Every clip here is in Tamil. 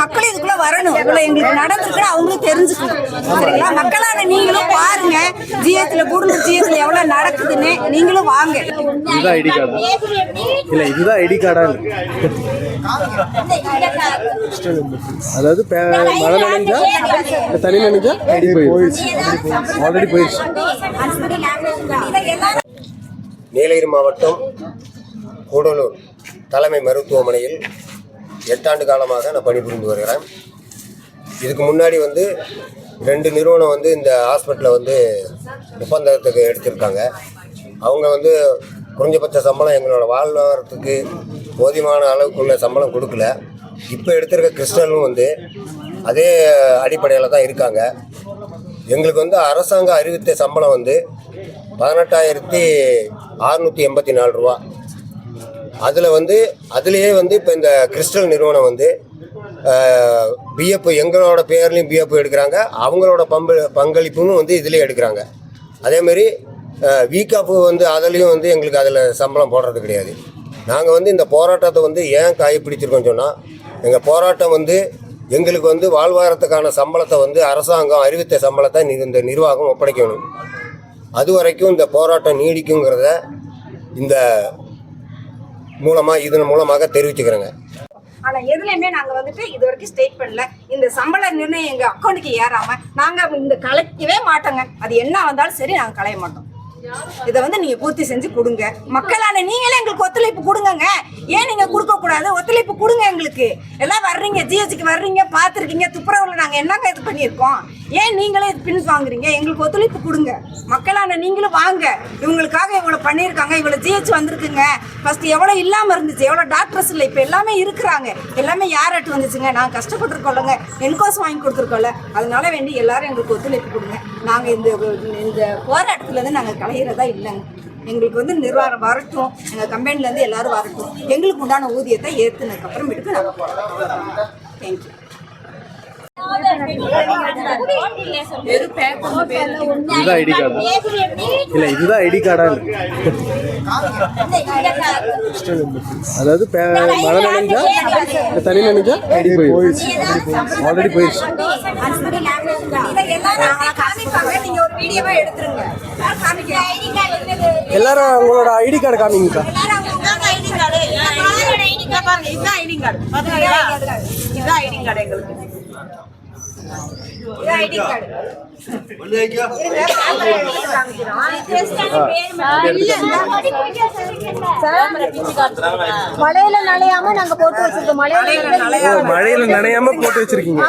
மக்கள் இதுக்குள்ள வரணும். இவ்வளவு எங்களுக்கு நடந்திருக்குன்னு அவங்களும் தெரிஞ்சுக்கணும். சரிங்களா? மக்களான நீங்களும் பாருங்க, ஜிஹெச்ல கூடலூர் ஜிஹெச்ல எவ்வளவு நடக்குதுன்னு நீங்களும் வாங்க. இதுதான் ஐடி கார்டு இல்ல, இதுதான் ஐடி கார்டா? அதாவது மழை நனைஞ்சா தனி நனைஞ்சா ஐடி போயிடுச்சு, ஆல்ரெடி போயிடுச்சு. நீலகிரி மாவட்டம் கூடலூர் தலைமை மருத்துவமனையில் 8 ஆண்டு காலமாக நான் பணிபுரிந்து வருகிறேன். இதுக்கு முன்னாடி 2 நிறுவனம் இந்த ஹாஸ்பிட்டலை ஒப்பந்தத்துக்கு எடுத்திருக்காங்க. அவங்க குறைஞ்சபட்ச சம்பளம் எங்களோட வாழ்வாரத்துக்கு போதுமான அளவுக்குள்ள சம்பளம் கொடுக்கல. இப்போ எடுத்திருக்க கிறிஸ்டலும் அதே அடிப்படையில் தான் இருக்காங்க. எங்களுக்கு அரசாங்க அறிவித்த சம்பளம் 18,684 ரூபா. அதில் அதுலேயே இப்போ இந்த கிறிஸ்டல் நிறுவனம் பிஎஃப் எங்களோட பேர்லேயும் பிஎஃப் எடுக்கிறாங்க, அவங்களோட பங்களிப்புன்னு இதிலே எடுக்கிறாங்க. அதேமாரி வீக்காப்பு அதுலேயும் எங்களுக்கு அதில் சம்பளம் போடுறது கிடையாது. நாங்கள் இந்த போராட்டத்தை ஏன் காயப்பிடிச்சிருக்கோன்னு சொன்னால், எங்கள் போராட்டம் எங்களுக்கு வாழ்வாரத்துக்கான சம்பளத்தை அரசாங்கம் அறிவித்த சம்பளத்தை இந்த நிர்வாகம் ஒப்படைக்கணும். அது வரைக்கும் இந்த போராட்டம் நீடிக்குங்கிறத இதன் மூலமாக தெரிவிச்சுக்கிறேங்க. ஆனா எதுலையுமே நாங்க இது வரைக்கும் ஸ்டேட் பண்ணல. இந்த சம்பள நிர்ணயம் எங்க அக்கௌண்ட்டுக்கு ஏறாம நாங்க இந்த கலைக்கவே மாட்டோங்க. அது என்ன வந்தாலும் சரி, நாங்க கலைய மாட்டோம். இதை நீங்க பூர்த்தி செஞ்சு கொடுங்க. மக்களான நீங்களே எங்களுக்கு ஒத்துழைப்பு கொடுங்க. ஏன் நீங்க கொடுக்க கூடாது? ஒத்துழைப்பு கொடுங்க. எங்களுக்கு எல்லாம் வர்றீங்க, ஜிஹெச்சுக்கு வர்றீங்க, பார்த்துருக்கீங்க. துப்புரவுல நாங்க என்னங்க இது பண்ணியிருக்கோம்? ஏன் நீங்களே இது பின் வாங்குறீங்க? எங்களுக்கு ஒத்துழைப்பு கொடுங்க. மக்களான நீங்களும் வாங்க. இவங்களுக்காக இவ்வளவு பண்ணியிருக்காங்க, இவ்வளவு ஜிஹெச் வந்திருக்குங்க. ஃபர்ஸ்ட் எவ்வளவு இல்லாம இருந்துச்சு, எவ்வளவு டாக்டர்ஸ் இல்லை, இப்ப எல்லாமே இருக்கிறாங்க. எல்லாமே யார்ட்டு வந்துச்சுங்க? நாங்க கஷ்டப்பட்டுருக்கோம்லங்க, என்கோஸ் வாங்கி கொடுத்துருக்கோம்ல. அதனால வேண்டி எல்லாரும் எங்களுக்கு ஒத்துழைப்பு கொடுங்க. நாங்க இந்த போராட்டத்துல இருந்து நாங்க கலையிறதா இல்லைங்க. எங்களுக்கு நிர்வாகம் வரட்டும், எங்கள் கம்பெனிலேருந்து எல்லாரும் வரட்டும். எங்களுக்கு உண்டான ஊதியத்தை ஏற்றுனதுக்கு அப்புறமேட்டுக்கு நாங்கள் போகிறோம். தேங்க்யூ. இதுதான் ஐடி கார்டு இல்ல, இதுதான் ஐடி கார்டா? அதாவது மழை நனைஞ்சா தனி நனைஞ்சா ஐடி போயிடுச்சு, ஆல்ரெடி போயிடுச்சு. எல்லாரும் உங்களோட ஐடி கார்டு காமிங்கக்கா. மழையில நனையாம நாங்க போட்டு வச்சிருக்கோம். மழையில நனையாம போட்டு வச்சிருக்கீங்க.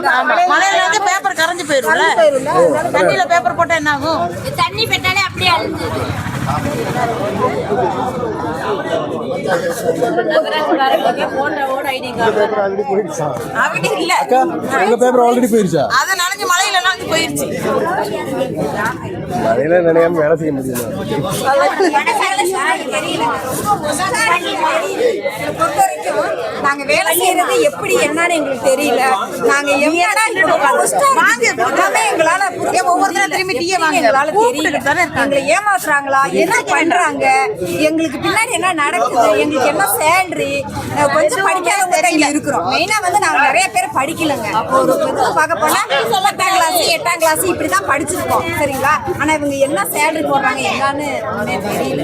மழையில பேப்பர் கரைஞ்சு போயிரும்ல, தண்ணியில பேப்பர் போட்டா என்ன ஆகும்? தண்ணி பெட்டாலே அப்படியே அழிஞ்சிடும். மழையில நனையாம வேலை செய்ய முடியும். நாங்க வேலை செய்யறது எப்படி என்னன்னு எங்களுக்கு தெரியல. நாங்க எங்களால எங்களை ஏமாத்துறாங்களா, என்ன பண்றாங்க, எங்களுக்கு பின்னாடி என்ன நடக்குது, எங்களுக்கு என்ன சேலரி, கொஞ்சம் படிக்காதவங்க இங்க இருக்கிறோம். மெயினா நாங்க நிறைய பேர் படிக்கலங்க. ஒரு பார்க்க போனா 10ஆம் கிளாஸ் 8ஆம் கிளாஸ் இப்படிதான் படிச்சிருக்கோம். சரிங்களா? ஆனா இவங்க என்ன சேலரி போடுறாங்க என்னன்னு தெரியல.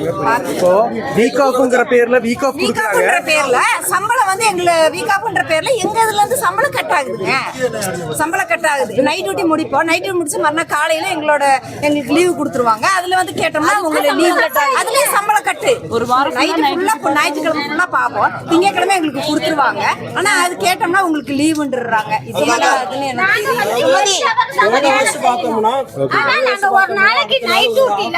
வீக்காப்ங்கற பேர்ல வீக்காப்ங்கற பேர்ல சம்பளம் எங்களை வீக்காப்ன்ற பேர்ல எங்க இதுல இருந்து சம்பளம் கட் ஆகுதுங்க. சம்பளம் கட் ஆகுது. நைட் டியூட்டி முடிப்போம். நைட் டியூட்டி முடிச்சு மறுநாள் காலையில எங்களுக்கு லீவு கொடுத்துருவாங்க. அதுல கேட்டோம்னா உங்களுக்கு லீவ் அதுலயே சம்பளம் கட்டு. ஒரு வாரம் நைட்டு ஃபுல்லா ஞாயிற்றுக்கிழமை ஃபுல்லா பார்ப்போம். திங்கக்கிழமை எங்களுக்கு கொடுத்துருவாங்க. ஆனா அது கேட்டோம்னா உங்களுக்கு லீவுன்றாங்க. இது அதுன்னு எனக்கு ஒரு நாளைக்கு நைட் டியூட்டில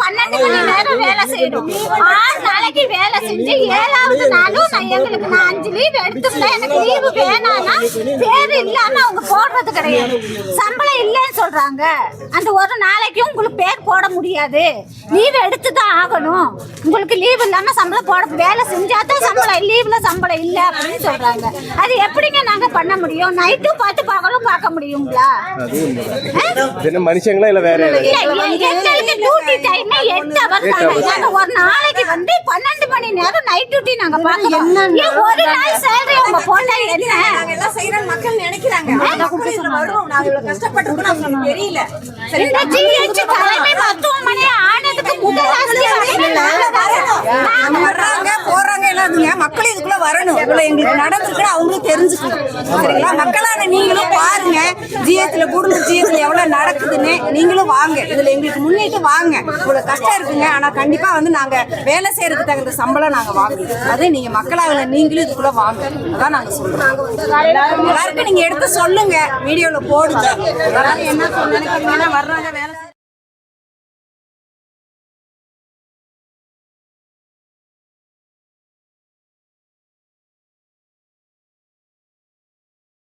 12 மணி நேரம் வேலை செய்யணும். 6 நாளைக்கு வேலை செஞ்சு 7வது நாளும் எங்களுக்கு நான் 5 லீவ் எடுத்துக்கிட்டேன். எனக்கு லீவு வேணாம்னா பேர் இல்லாம அவங்க போடுறது கிடையாது. சம்பளம் இல்லைன்னு சொல்றாங்க. அந்த ஒரு நாளைக்கு உங்களுக்கு பேர் போட முடியாது, லீவ் எடுத்து தான் ஆகணும். உங்களுக்கு லீவ் இல்லாம சம்பளம் போட, வேலை செஞ்சாதான் சம்பளம், லீவ்ல சம்பளம் இல்லை அப்படின்னு சொல்றாங்க. அது எப்படிங்க நாங்க பண்ண முடியும்? நைட்டும் பார்த்து பகலும் பார்க்க முடியுங்களா? மனுஷங்களா இல்ல வேற டியூட்டி டைம் 8 ஹவர்ஸ். ஒரு நாளைக்கு 12 மணி நேரம் நைட் டியூட்டி நாங்க பார்க்கணும். ஏன் ஒரு நாள் சேலரி அவங்க போட்டா என்ன? நாங்க எல்லாம் செய்யறோம் மக்கள் நினைக்கிறாங்க. மக்கள் இதுல வர்றோம். நாங்க இவ்வளவு கஷ்டப்பட்டிருக்கோம் அவங்களுக்கு தெரியல. சரி, இந்த GH தலைமை மருத்துவமனை ஆனதுக்கு முகவாசி அவங்க வர்றாங்க போறாங்க எல்லாத்துங்க மக்கள் இதுக்குள்ள வரணும். இவ்வளவு எங்களுக்கு நடந்திருக்குன்னு அவங்களும் தெரிஞ்சுக்கணும். சரிங்களா? மக்களான நீங்களும் பாருங்க, ஜிஹெச்ல கூடலூர் ஜிஹெச்ல எவ்வளவு நடக்குதுன்னு நீங்களும் வாங்க. இதுல எங்களுக்கு முன்னிட்டு வாங்க. இவ்வளவு கஷ்டம் இருக்குங்க. ஆனா கண்டிப்பா வந்து நாங்க வேலை செய்யறதுக்கு தகுந்த சம்பளம் நாங்க வாங்குறோம். அது நீங்க மக்களாக நீங்களும் இதுக்குள்ள வாங்க. அதான் நாங்க சொல்றோம். எல்லாருக்கும் நீங்க எடுத்து சொல்லுங்க, வீடியோல போடுங்க. எல்லாரும் என்ன நினைக்கிறீங்கன்னா வர்றாங்க வேலை